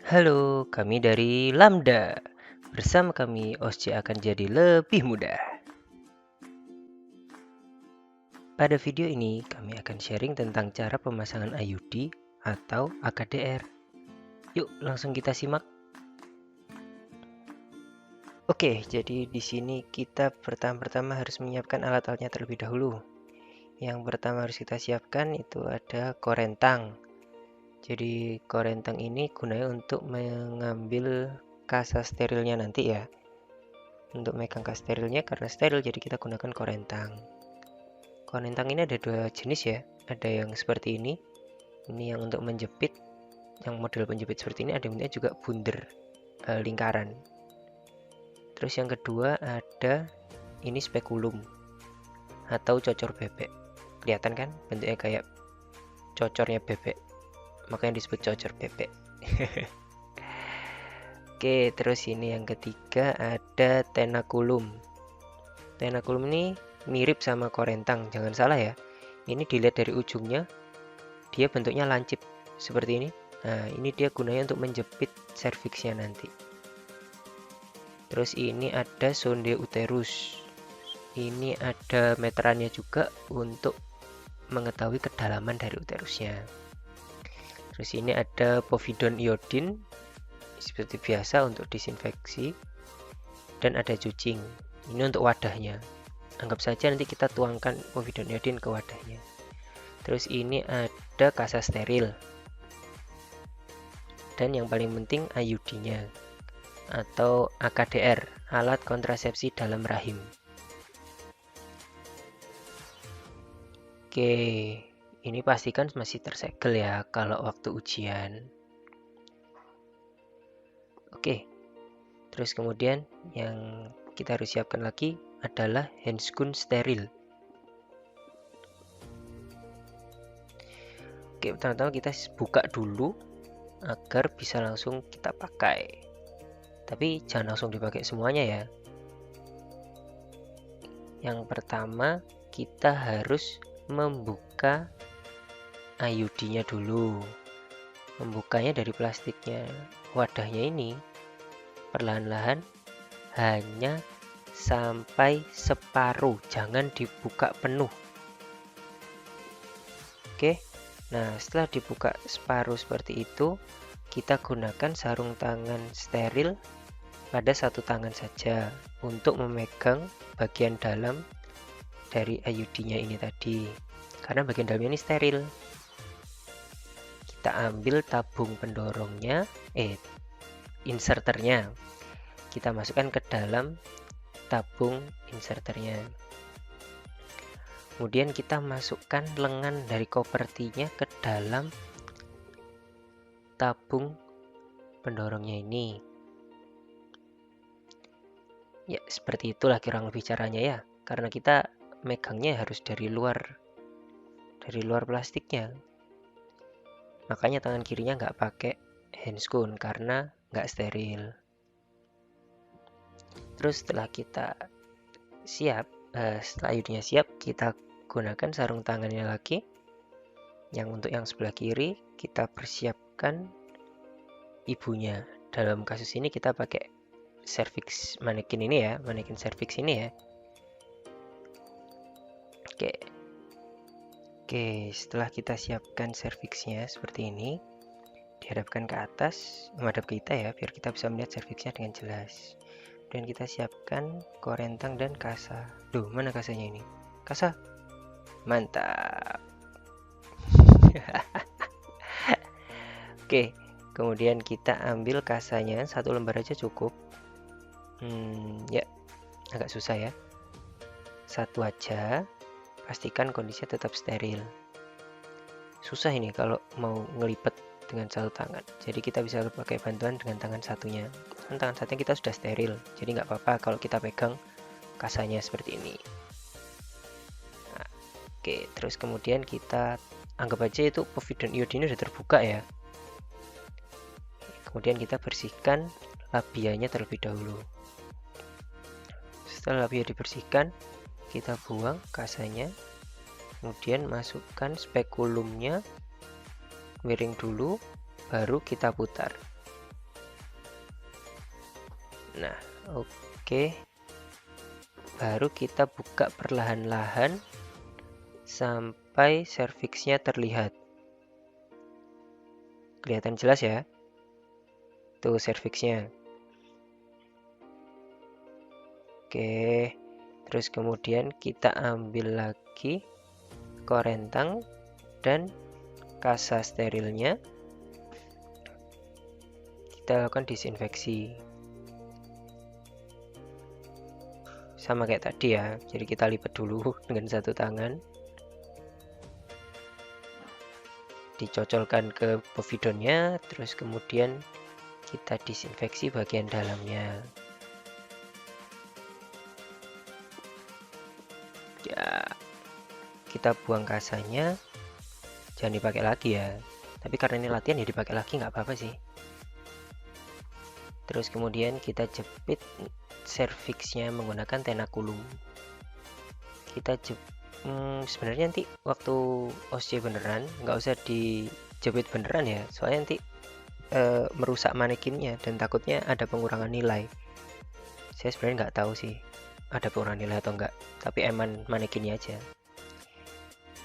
Halo, kami dari Lambda. Bersama kami, OSCE akan jadi lebih mudah. Pada video ini, kami akan sharing tentang cara pemasangan IUD atau AKDR. Yuk, langsung kita simak. Oke, jadi di sini kita pertama-tama harus menyiapkan alat-alatnya terlebih dahulu. Yang pertama harus kita siapkan itu ada korentang. Jadi korentang ini gunanya untuk mengambil kasa sterilnya nanti ya. Untuk megang kas sterilnya karena steril jadi kita gunakan korentang. Korentang ini ada dua jenis ya. Ada yang seperti ini yang untuk menjepit, yang model penjepit seperti ini. Ada yang juga bunder, lingkaran. Terus yang kedua ada ini spekulum atau cocor bebek. Kelihatan kan bentuknya kayak cocornya bebek, makanya disebut cocor bebek. Oke, terus ini yang ketiga ada tenakulum. Tenakulum ini mirip sama korentang, jangan salah ya. Ini dilihat dari ujungnya, dia bentuknya lancip seperti ini. Nah, ini dia gunanya untuk menjepit serviksnya nanti. Terus ini ada sonde uterus. Ini ada meterannya juga untuk mengetahui kedalaman dari uterusnya. Terus ini ada povidon iodin seperti biasa untuk disinfeksi, dan ada cucing. Ini untuk wadahnya. Anggap saja nanti kita tuangkan povidon iodin ke wadahnya. Terus ini ada kasa steril. Dan yang paling penting IUD-nya atau AKDR, alat kontrasepsi dalam rahim. Oke, ini pastikan masih tersegel ya kalau waktu ujian. Oke, terus kemudian yang kita harus siapkan lagi adalah handscoon steril. Oke, pertama-tama kita buka dulu agar bisa langsung kita pakai. Tapi jangan langsung dipakai semuanya ya. Yang pertama kita harus membuka IUD-nya dulu. Membukanya dari plastiknya. Wadahnya ini perlahan-lahan hanya sampai separuh, jangan dibuka penuh. Oke. Nah, setelah dibuka separuh seperti itu, kita gunakan sarung tangan steril pada satu tangan saja untuk memegang bagian dalam dari IUD-nya ini tadi. Karena bagian dalamnya ini steril. Kita ambil tabung pendorongnya, inserternya. Kita masukkan ke dalam tabung inserternya. Kemudian kita masukkan lengan dari kopertinya ke dalam tabung pendorongnya ini. Ya, seperti itulah kurang lebih caranya ya. Karena kita megangnya harus dari luar plastiknya. Makanya tangan kirinya nggak pakai handscoon karena nggak steril. Terus setelah kita siap, setelah IUD-nya siap, kita gunakan sarung tangannya lagi. Yang untuk yang sebelah kiri kita persiapkan ibunya. Dalam kasus ini kita pakai cervix manekin ini ya, manekin cervix ini ya. Oke, setelah kita siapkan cervixnya seperti ini, dihadapkan ke atas, menghadap ke kita ya, biar kita bisa melihat cervixnya dengan jelas. Dan kita siapkan korentang dan kasa. Duh, mana kasanya ini? Kasa, mantap. Oke, kemudian kita ambil kasanya, satu lembar aja cukup. Ya, agak susah ya. Satu aja, pastikan kondisinya tetap steril. Susah ini kalau mau ngelipet dengan satu tangan, jadi kita bisa pakai bantuan dengan tangan satunya. Tangan satunya kita sudah steril, jadi nggak apa-apa kalau kita pegang kasanya seperti ini. Nah, oke, terus kemudian kita anggap aja itu povidon iodine sudah terbuka ya. Kemudian kita bersihkan labianya terlebih dahulu. Setelah labia dibersihkan, kita buang kasanya, kemudian masukkan spekulumnya, miring dulu, baru kita putar. Nah, oke. Baru kita buka perlahan-lahan sampai serviksnya terlihat. Kelihatan jelas ya? Tuh serviksnya. Oke. Terus kemudian kita ambil lagi korentang dan kasa sterilnya. Kita lakukan disinfeksi. Sama kayak tadi ya, jadi kita lipat dulu dengan satu tangan, dicocolkan ke povidonnya, terus kemudian kita disinfeksi bagian dalamnya. Ya, kita buang kasanya, jangan dipakai lagi ya, tapi karena ini latihan ya dipakai lagi nggak apa-apa sih. Terus kemudian kita jepit serviksnya menggunakan tenakulum. Kita sebenarnya nanti waktu OSC beneran nggak usah dijepit beneran ya, soalnya nanti merusak manekinnya dan takutnya ada pengurangan nilai. Saya sebenarnya nggak tahu sih ada pengurangan nilai atau enggak, tapi eman manekinnya aja.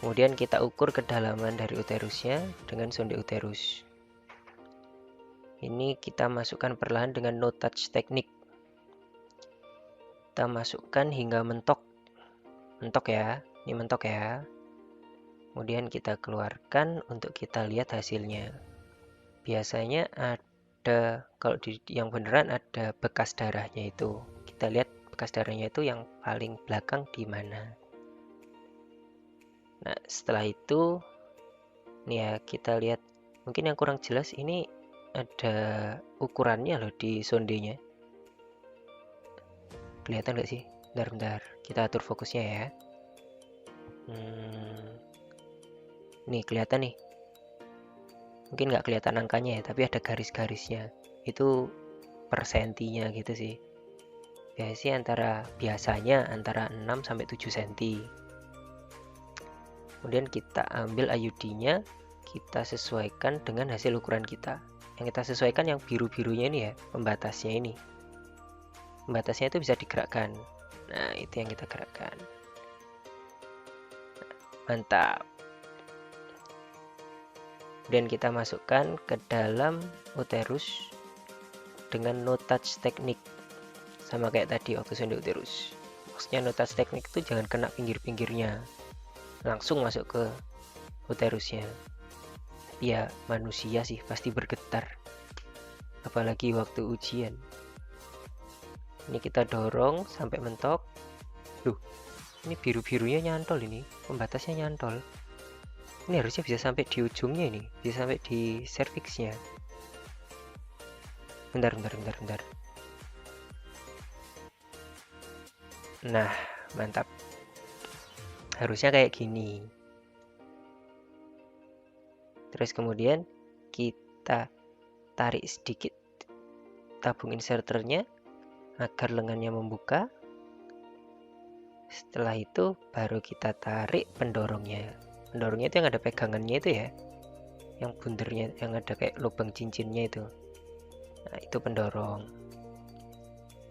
Kemudian kita ukur kedalaman dari uterusnya dengan sonde uterus. Ini kita masukkan perlahan dengan no touch teknik. Kita masukkan hingga mentok ya, ini mentok ya. Kemudian kita keluarkan untuk kita lihat hasilnya. Biasanya ada, kalau di yang beneran ada bekas darahnya itu. Kita lihat bekas darahnya itu yang paling belakang di mana. Nah, setelah itu nih ya, kita lihat mungkin yang kurang jelas ini ada ukurannya loh di sondenya. Kelihatan nggak sih? Bentar, kita atur fokusnya ya. Nih kelihatan nih. Mungkin nggak kelihatan angkanya ya, tapi ada garis-garisnya. Itu per sentinya gitu sih. Biasanya antara 6 sampai 7 cm. Kemudian kita ambil IUD-nya, kita sesuaikan dengan hasil ukuran kita. Yang kita sesuaikan yang biru-birunya ini ya, pembatasnya ini. Pembatasnya itu bisa digerakkan. Nah, itu yang kita gerakkan. Mantap. Kemudian kita masukkan ke dalam uterus dengan no touch teknik. Sama kayak tadi waktu sonde uterus. Maksudnya no touch teknik itu jangan kena pinggir-pinggirnya. Langsung masuk ke uterusnya. Tapi ya manusia sih pasti bergetar. Apalagi waktu ujian. Ini kita dorong sampai mentok. Loh, ini biru-birunya nyantol ini. Pembatasnya nyantol. Ini harusnya bisa sampai di ujungnya ini. Bisa sampai di serviksnya. Bentar. Nah, mantap. Harusnya kayak gini. Terus kemudian kita tarik sedikit tabung inserternya agar lengannya membuka. Setelah itu baru kita tarik pendorongnya. Pendorongnya itu yang ada pegangannya itu ya, yang bundernya, yang ada kayak lubang cincinnya itu. Nah, itu pendorong.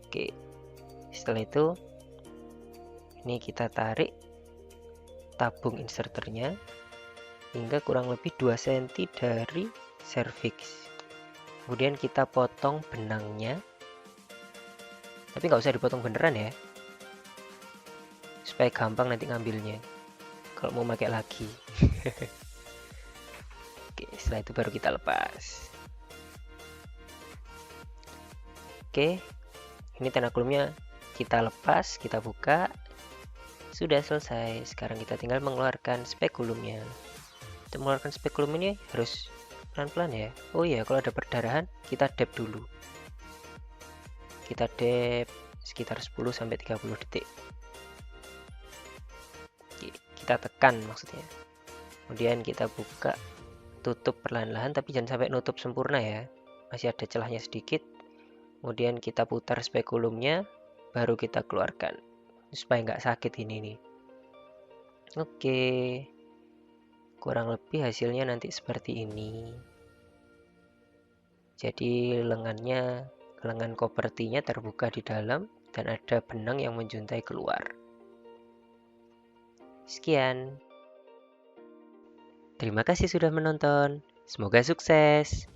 Oke, setelah itu ini kita tarik tabung inserternya hingga kurang lebih 2 cm dari serviks. Kemudian kita potong benangnya, tapi nggak usah dipotong beneran ya, supaya gampang nanti ngambilnya kalau mau pakai lagi. Oke, setelah itu baru kita lepas. Oke, ini tenakulumnya kita lepas, kita buka. Sudah selesai. Sekarang kita tinggal mengeluarkan spekulumnya. Untuk mengeluarkan spekulum ini harus pelan-pelan ya. Oh iya, kalau ada perdarahan kita dab dulu. Kita dab sekitar 10 sampai 30 detik. Oke, kita tekan maksudnya. Kemudian kita buka, tutup perlahan-lahan, tapi jangan sampai nutup sempurna ya. Masih ada celahnya sedikit. Kemudian kita putar spekulumnya, baru kita keluarkan supaya nggak sakit ini nih. Oke, kurang lebih hasilnya nanti seperti ini. Jadi lengannya lengan kopertinya terbuka di dalam dan ada benang yang menjuntai keluar. Sekian. Terima kasih sudah menonton. Semoga sukses.